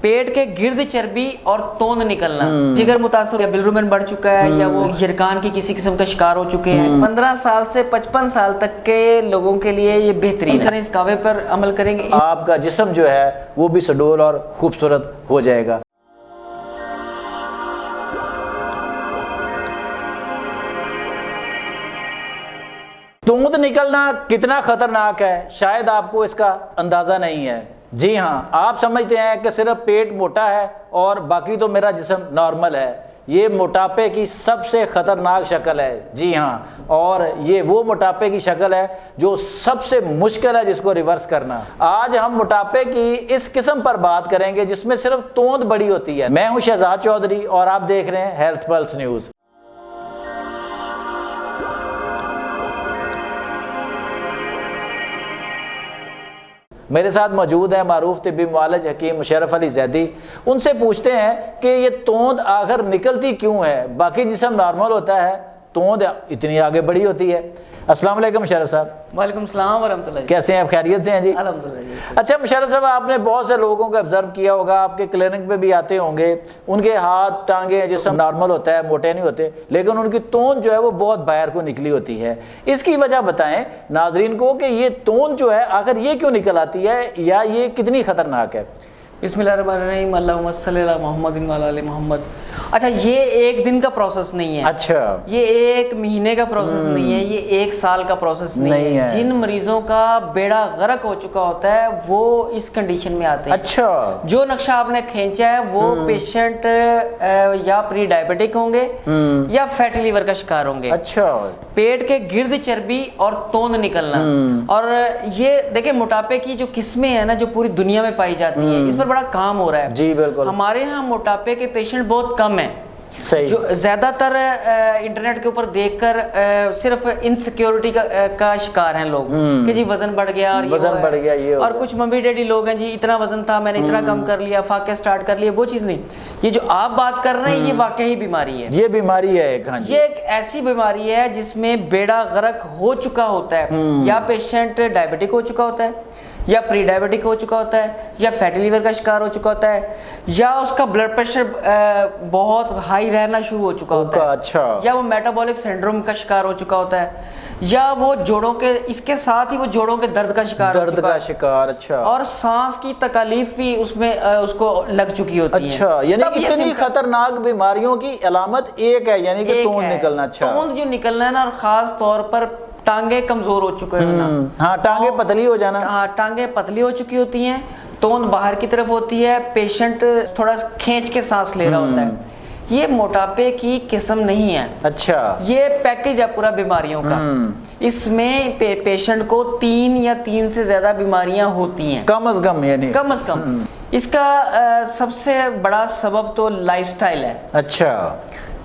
پیٹ کے گرد چربی اور توند نکلنا، جگر متاثر یا بلروبن بڑھ چکا ہے یا وہ یرکان کی کسی قسم کا شکار ہو چکے ہیں، 15 سال سے 55 سال تک کے لوگوں کے لیے یہ بہترین ہے۔ اس کعوے پر عمل کریں گے، آپ کا جسم جو ہے وہ بھی سڈول اور خوبصورت ہو جائے گا۔ توند نکلنا کتنا خطرناک ہے شاید آپ کو اس کا اندازہ نہیں ہے۔ جی ہاں، آپ سمجھتے ہیں کہ صرف پیٹ موٹا ہے اور باقی تو میرا جسم نارمل ہے۔ یہ موٹاپے کی سب سے خطرناک شکل ہے۔ جی ہاں، اور یہ وہ موٹاپے کی شکل ہے جو سب سے مشکل ہے جس کو ریورس کرنا۔ آج ہم موٹاپے کی اس قسم پر بات کریں گے جس میں صرف توند بڑی ہوتی ہے۔ میں ہوں شہزاد چودھری اور آپ دیکھ رہے ہیں ہیلتھ پلس نیوز۔ میرے ساتھ موجود ہیں معروف طبی معالج حکیم مشرف علی زیدی۔ ان سے پوچھتے ہیں کہ یہ توند آخر نکلتی کیوں ہے؟ باقی جسم نارمل ہوتا ہے، توند اتنی آگے بڑی ہوتی ہے۔ السلام علیکم مشرف صاحب۔ وعلیکم السلام ورحمۃ اللہ۔ کیسے ہیں آپ؟ خیریت سے ہیں جی؟ الحمدللہ جی۔ اچھا مشرف صاحب، آپ نے بہت سے لوگوں کو آبزرو کیا ہوگا، آپ کے کلینک پہ بھی آتے ہوں گے، ان کے ہاتھ ٹانگیں جسم نارمل ہوتا ہے، موٹے نہیں ہوتے، لیکن ان کی توند جو ہے وہ بہت باہر کو نکلی ہوتی ہے۔ اس کی وجہ بتائیں ناظرین کو کہ یہ توند جو ہے آخر یہ کیوں نکل آتی ہے یا یہ کتنی خطرناک ہے؟ بسم اللہ الرحمن الرحیم، اللہم صلی علی محمد وعلی آل محمد۔ اچھا، یہ ایک دن کا پروسیس نہیں ہے، اچھا، یہ ایک مہینے کا پروسیس نہیں ہے، یہ ایک سال کا پروسیس نہیں ہے۔ جن مریضوں کا بیڑا غرق ہو چکا ہوتا ہے وہ اس کنڈیشن میں آتے ہیں۔ اچھا، جو نقشہ آپ نے کھینچا ہے وہ پیشنٹ یا پری ڈائبیٹک ہوں گے یا فیٹی لیور کا شکار ہوں گے۔ اچھا، پیٹ کے گرد چربی اور توند نکلنا، اور یہ دیکھیں موٹاپے کی جو قسمیں ہیں نا جو پوری دنیا میں پائی جاتی ہیں، اس پر بڑا کام ہو رہا ہے۔ جی بالکل۔ ہمارے ہاں موٹاپے کے پیشنٹ بہت کم ہیں، صحیح۔ جو زیادہ تر انٹرنیٹ کے اوپر دیکھ کر صرف انسیکیورٹی کا شکار ہیں لوگ کہ جی وزن بڑھ گیا اور وزن بڑھ گیا یہ، اور کچھ ممی ڈیڈی لوگ ہیں جی اتنا وزن تھا میں نے اتنا کم کر لیا، فاقے سٹارٹ کر لیے۔ وہ چیز نہیں، یہ جو آپ بات کر رہے ہیں یہ واقعی بیماری ہے۔ یہ بیماری ہے ایک، ہاں جی، یہ ایک ایسی بیماری ہے جس میں بیڑا غرق ہو چکا ہوتا ہے، یا پیشنٹ ڈائبیٹک ہو چکا ہوتا ہے یا پری ڈائبیٹک ہو چکا ہوتا ہے یا فیٹی لیور کا شکار ہو چکا ہوتا ہے یا اس کا بلڈ پریشر بہت ہائی رہنا شروع ہو چکا ہوتا ہے، اچھا، یا وہ میٹابولک سنڈروم کا شکار ہو چکا ہوتا ہے، یا وہ جوڑوں کے اس کے ساتھ ہی وہ جوڑوں کے درد کا شکار ہو چکا ہے، اچھا، اور سانس کی تکالیف بھی اس میں اس کو لگ چکی ہوتی ہے۔ اچھا، یعنی اتنی خطرناک بیماریوں کی علامت ایک ہے، یعنی کہ توند نکلنا۔ اچھا، توند جو نکلنا ہے نا، اور خاص طور پر ٹانگیں کمزور ہو چکے ہیں نا، ہاں ٹانگیں پتلی ہو جانا، ہاں ٹانگیں پتلی ہو چکی ہوتی ہیں، توند باہر کی طرف ہوتی ہے، پیشنٹ تھوڑا کھینچ کے سانس لے رہا ہوتا ہے۔ یہ موٹاپے کی قسم نہیں ہے، اچھا، یہ پیکج ہے پورا بیماریوں کا۔ اس میں پیشنٹ کو 3 یا 3 سے زیادہ بیماریاں ہوتی ہیں کم از کم، یعنی کم از کم۔ اس کا سب سے بڑا سبب تو لائف سٹائل ہے۔ اچھا،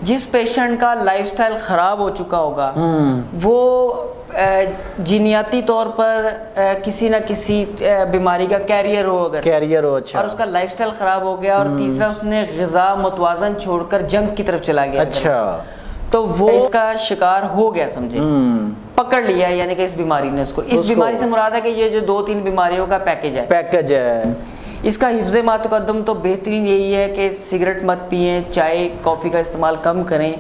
جس پیشنٹ کا لائف سٹائل خراب ہو چکا ہوگا وہ جینیاتی طور پر کسی نہ کسی بیماری کا کیریئر ہو، اچھا، اور اس کا لائف سٹائل خراب ہو گیا، اور تیسرا اس نے غذا متوازن چھوڑ کر جنک کی طرف چلا گیا، اچھا، تو وہ اس کا شکار ہو گیا، سمجھے، پکڑ لیا، یعنی کہ اس بیماری نے اس کو، اس بیماری سے مراد ہے کہ یہ جو 2-3 بیماریوں کا پیکج ہے۔ اس کا حفظ ما تقدم تو بہترین یہی ہے کہ سگریٹ مت پئیں، چائے کافی کا استعمال کم کریں،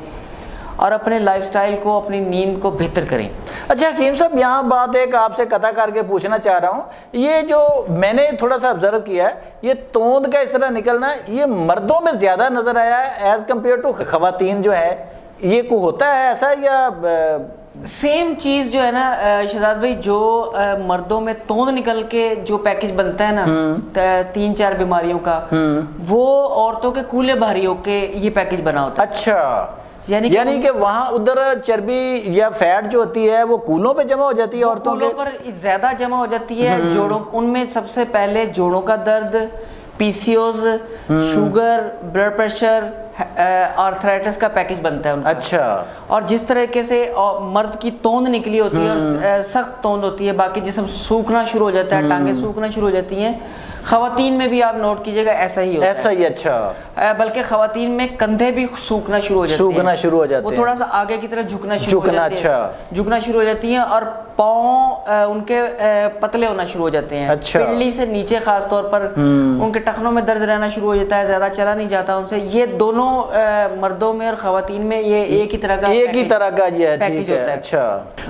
اور اپنے لائف سٹائل کو، اپنی نیند کو بہتر کریں۔ اچھا حکیم صاحب، یہاں بات ایک آپ سے قطع کر کے پوچھنا چاہ رہا ہوں، یہ جو میں نے تھوڑا سا آبزرو کیا ہے، یہ توند کا اس طرح نکلنا یہ مردوں میں زیادہ نظر آیا ہے ایز کمپیئر ٹو خواتین جو ہے، یہ کو ہوتا ہے ایسا یا سیم چیز جو ہے نا شہزاد بھائی، جو مردوں میں توند نکل کے جو پیکج بنتا ہے نا 3-4 بیماریوں کا، وہ عورتوں کے کولے بھاری ہو کے یہ پیکج بنا ہوتا ہے۔ اچھا، یعنی کہ وہاں ادھر چربی یا فیٹ جو ہوتی ہے وہ کولوں پہ جمع ہو جاتی ہے، عورتوں کے کولوں پر زیادہ جمع ہو جاتی ہے، جوڑوں، ان میں سب سے پہلے جوڑوں کا درد، P C O S, sugar, blood pressure, arthritis کا پیکج بنتا ہے ان کا۔ اچھا، اور جس طریقے سے مرد کی توند نکلی ہوتی ہے اور سخت توند ہوتی ہے، باقی جسم سوکھنا شروع ہو جاتا ہے، ٹانگیں سوکھنا شروع ہو جاتی ہیں، خواتین میں بھی آپ نوٹ کیجئے گا ایسا ہی ہوتا ہے. ایسا ہی. اچھا. بلکہ خواتین میں کندھے بھی سوکھنا شروع ہو جاتے ہیں, وہ تھوڑا سا آگے کی طرف جھکنا شروع ہو جاتے ہیں. اچھا. جھکنا شروع ہو جاتی ہیں اور پاؤں ان کے پتلے ہونا شروع ہو جاتے ہیں. پنڈلی سے نیچے خاص طور پر ان کے ٹخنوں میں درد رہنا شروع ہو جاتا ہے, زیادہ چلا نہیں جاتا ان سے. یہ دونوں مردوں میں اور خواتین میں یہ ایک ہی طرح کا یہ پیکیج ہوتا ہے.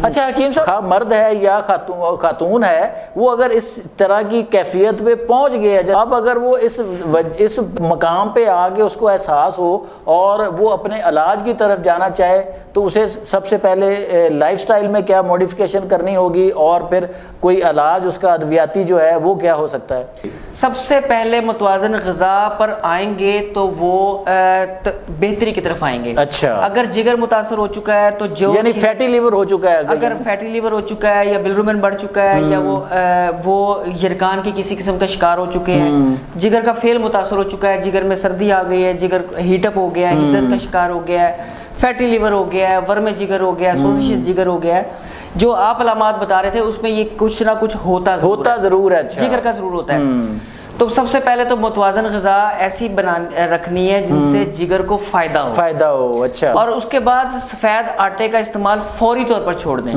اچھا حکیم صاحب, مرد ہے یا خاتون ہے, وہ اگر اس طرح کی کیفیت پہ پہنچ گیا ہے, اب اگر وہ اس مقام پہ آگے اس کو احساس ہو اور وہ اپنے علاج کی طرف جانا چاہے, تو اسے سب سے پہلے لائف سٹائل میں کیا موڈیفیکیشن کرنی ہوگی, اور پھر کوئی علاج اس کا ادویاتی جو ہے وہ کیا ہو سکتا ہے؟ سب سے پہلے متوازن غذا پر آئیں گے تو وہ بہتری کی طرف آئیں گے. اچھا. اگر جگر متاثر ہو چکا ہے تو جو یعنی فیٹی لیور ہو چکا ہے, اگر فیٹی لیور ہو چکا ہے یا بلروبن بڑھ چکا ہے یا وہ یرکان کی کسی قسم کا شکار ہو چکے ہیں, جگر کا فیل متاثر ہو چکا ہے, جگر میں سردی آ گئی ہے, جگر ہیٹ اپ ہو گیا ہے, حدت کا شکار ہو گیا ہے, فیٹی لیور ہو گیا ہے, ورم جگر ہو گیا ہے, سوزش جگر ہو گیا ہے, جو آپ علامات بتا رہے تھے اس میں یہ کچھ نہ کچھ ہوتا ضرور ہے. اچھا. جگر کا ضرور ہوتا ہے. تو سب سے پہلے تو متوازن غذا ایسی رکھنی ہے جن سے جگر کو فائدہ ہو. اچھا. اور اس کے بعد سفید آٹے کا استعمال فوری طور پر چھوڑ دیں.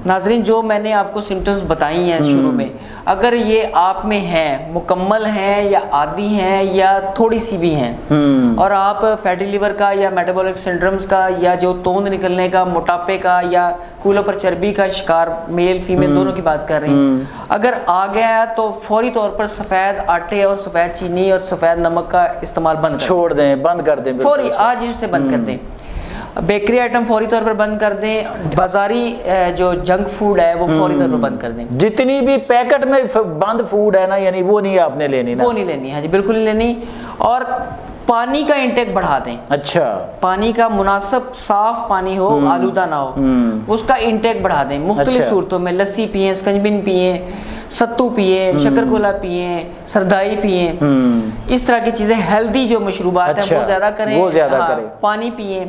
ناظرین, جو میں نے آپ کو سمٹمز بتائی ہیں شروع میں, اگر یہ آپ میں ہیں, مکمل ہیں یا عادی ہیں یا تھوڑی سی بھی ہیں, اور آپ فیٹی لیور کا یا میٹابولک سنڈرمز کا یا جو توند نکلنے کا, موٹاپے کا یا کولوں پر چربی کا شکار, میل فیمیل دونوں کی بات کر رہے ہیں, اگر آ گیا ہے تو فوری طور پر سفید آٹے اور سفید چینی اور سفید نمک کا استعمال بند کر دیں. فوری آج سے بند کر دیں. بیکری آئٹم فوری طور پر بند کر دیں. بازاری جو جنک فوڈ ہے وہ فوری طور پر بند کر دیں. جتنی بھی پیکٹ میں بند فوڈ ہے نا, یعنی وہ نہیں آپ نے لینی, وہ نہیں لینی. ہاں جی, بالکل نہیں لینی. اور پانی کا انٹیک بڑھا دیں. اچھا. پانی کا مناسب صاف پانی ہو, آلودہ نہ ہو, اس کا انٹیک بڑھا دیں. مختلف صورتوں میں لسی پئیں, سکنجبن پئیں, ستو پیئیں, شکر کولا پیئیں, سردائی پیئیں, اس طرح کی چیزیں ہیلدی جو مشروبات ہیں وہ زیادہ کریں. پانی پیئیں,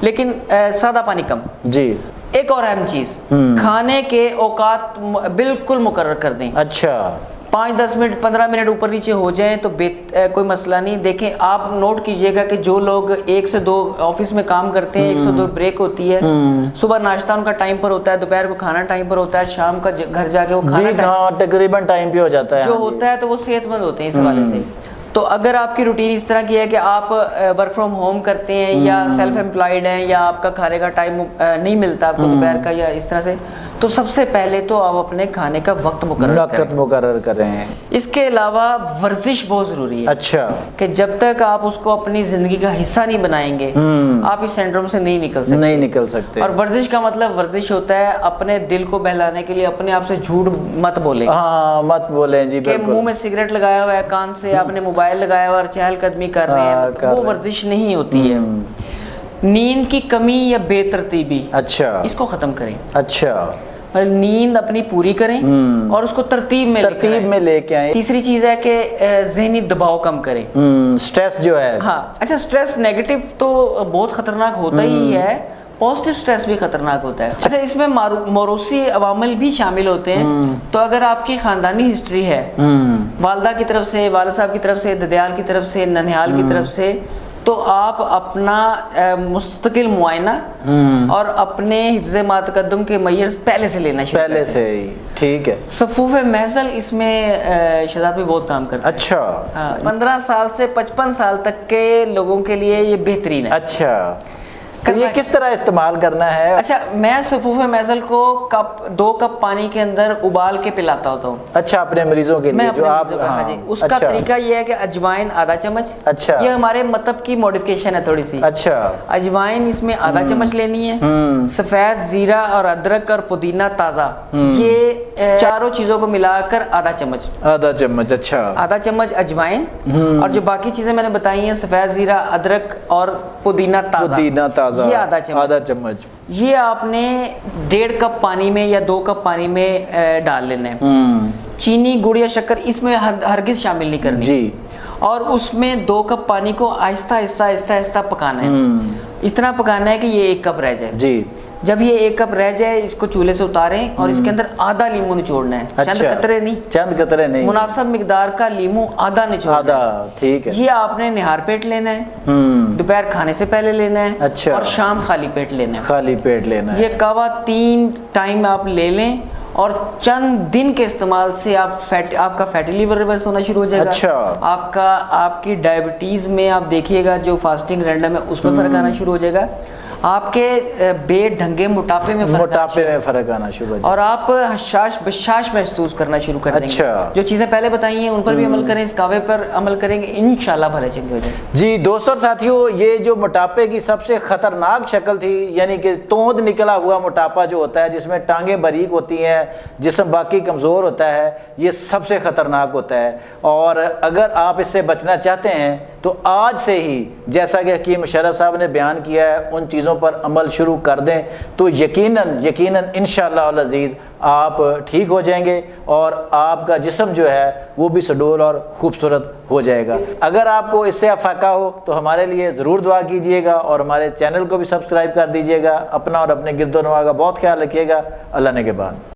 لیکن سادہ پانی کم. جی. ایک اور اہم چیز, کھانے کے اوقات بالکل مقرر کر دیں. اچھا. 5-10 منٹ 15 منٹ اوپر نیچے ہو جائیں تو کوئی مسئلہ نہیں. دیکھیں, آپ نوٹ کیجئے گا کہ جو لوگ 1 سے 2 آفس میں کام کرتے ہیں, 1 سے 2 بریک ہوتی ہے, صبح ناشتہ ان کا ٹائم پر ہوتا ہے, دوپہر کو کھانا ٹائم پر ہوتا ہے, شام کا گھر جا کے وہ کھانا تقریباً ٹائم پہ ہو جاتا ہے, جو ہوتا ہے, تو وہ صحت مند ہوتے ہیں اس حوالے سے. تو اگر آپ کی روٹین اس طرح کی ہے کہ آپ ورک فرام ہوم کرتے ہیں یا سیلف امپلائڈ ہیں یا آپ کا کھانے کا ٹائم نہیں ملتا آپ کو دوپہر کا یا اس طرح سے, تو سب سے پہلے تو آپ اپنے کھانے کا وقت مقرر کریں. اس کے علاوہ ورزش بہت ضروری ہے. اچھا. کہ جب تک آپ اس کو اپنی زندگی کا حصہ نہیں بنائیں گے, آپ اس سینڈروم سے نہیں نکل سکتے. اور ورزش کا مطلب ورزش ہوتا ہے اپنے دل کو بہلانے کے لیے اپنے آپ سے جھوٹ مت بولیں. مت بولیں. جی بالکل. کہ منہ میں سگریٹ لگایا ہوا ہے, کان سے آپ نے موبائل لگایا ہوا اور چہل قدمی کر رہے ہیں, وہ ورزش نہیں ہوتی ہے. نیند کی کمی یا بے ترتیبی, اچھا, اس کو ختم کریں. اچھا. نیند اپنی پوری کریں اور اس کو ترتیب میں لے کے آئیں. تیسری چیز ہے کہ ذہنی دباؤ کم کریں. سٹریس جو ہے, ہاں. اچھا, سٹریس نیگیٹو تو بہت خطرناک ہوتا ہی ہے, پازیٹیو سٹریس بھی خطرناک ہوتا ہے. اچھا, اس میں موروثی عوامل بھی شامل ہوتے ہیں. تو اگر آپ کی خاندانی ہسٹری ہے, والدہ کی طرف سے, والد صاحب کی طرف سے, ددیال کی طرف سے, ننیال کی طرف سے, تو آپ اپنا مستقل معائنہ اور اپنے حفظ ما تقدم کے میئرز پہلے سے لینا شروع پہلے سے. ٹھیک ہے. صفوف محضل اس میں شہزاد بھی بہت کام کرتا ہے. اچھا. 15 سال سے 55 سال تک کے لوگوں کے لیے یہ بہترین ہے. اچھا. یہ کس طرح استعمال کرنا ہے؟ اچھا, میں صفوف محضل کو 2 کپ پانی کے اندر ابال کے پلاتا ہوتا ہوں. اچھا, اپنے مریضوں کے لیے جو آپ, اس کا طریقہ یہ ہے کہ اجوائن آدھا چمچ. اچھا. یہ ہمارے مطلب کی موڈیفکیشن ہے تھوڑی سی. اچھا. اجوائن اس میں آدھا چمچ لینی ہے. سفید زیرہ اور ادرک اور پودینہ تازہ, یہ چاروں چیزوں کو ملا کر آدھا چمچ. اچھا, آدھا چمچ اجوائن, اور جو باقی چیزیں میں نے بتائی ہیں, سفید زیرہ, ادرک اور پودینہ تازہ, یہ آدھا چمچ. یہ آپ نے 1.5 کپ پانی میں یا 2 کپ پانی میں ڈال لینا ہے. چینی, گڑ یا شکر اس میں ہرگز شامل نہیں کرنی. جی. اور اس میں 2 کپ پانی کو آہستہ آہستہ آہستہ آہستہ پکانا ہے، اتنا پکانا ہے کہ یہ 1 کپ رہ جائے جی۔ جب یہ 1 کپ رہ جائے اس کو چولہے سے اتاریں اور اس کے اندر آدھا لیمو نچوڑنا ہے، چند قطرے نہیں، مناسب مقدار کا لیمو آدھا نچوڑنا ہے، ٹھیک ہے۔ یہ آپ نے نہار پیٹ لینا ہے، دوپہر کھانے سے پہلے لینا ہے، اور شام خالی پیٹ لینا ہے۔ یہ قہوہ 3 ٹائم آپ لے لیں اور چند دن کے استعمال سے آپ کا فیٹی لیور ریورس ہونا شروع ہو جائے گا، آپ کی ڈائبٹیز میں آپ دیکھیے گا جو فاسٹنگ رینڈم ہے اس میں فرق آنا شروع ہو جائے گا، آپ کے بے ڈھنگے موٹاپے میں فرق آنا شروع ہو جائے گا، اور آپ حشاش بشاش محسوس کرنا شروع کر دیں گے۔ جو چیزیں پہلے بتائی ہیں ان پر بھی عمل کریں، اس قہوے پر عمل کریں گے، انشاءاللہ بھلے چنگے ہو جائیں گے۔ جی دوستوں اور ساتھیوں، یہ جو موٹاپے کی سب سے خطرناک شکل تھی، یعنی کہ توند نکلا ہوا موٹاپا جو ہوتا ہے، جس میں ٹانگیں باریک ہوتی ہیں، جسم باقی کمزور ہوتا ہے، یہ سب سے خطرناک ہوتا ہے، اور اگر آپ اس سے بچنا چاہتے ہیں تو آج سے ہی جیسا کہ حکیم مشرف صاحب نے بیان کیا ہے ان چیزوں پر عمل شروع کر دیں تو یقیناً انشاءاللہ العزیز آپ ٹھیک ہو جائیں گے، اور آپ کا جسم جو ہے وہ بھی سڈول اور خوبصورت ہو جائے گا۔ اگر آپ کو اس سے افاقہ ہو تو ہمارے لیے ضرور دعا کیجئے گا، اور ہمارے چینل کو بھی سبسکرائب کر دیجئے گا۔ اپنا اور اپنے گرد و نواح کا بہت خیال رکھیے گا۔ اللہ نگہبان۔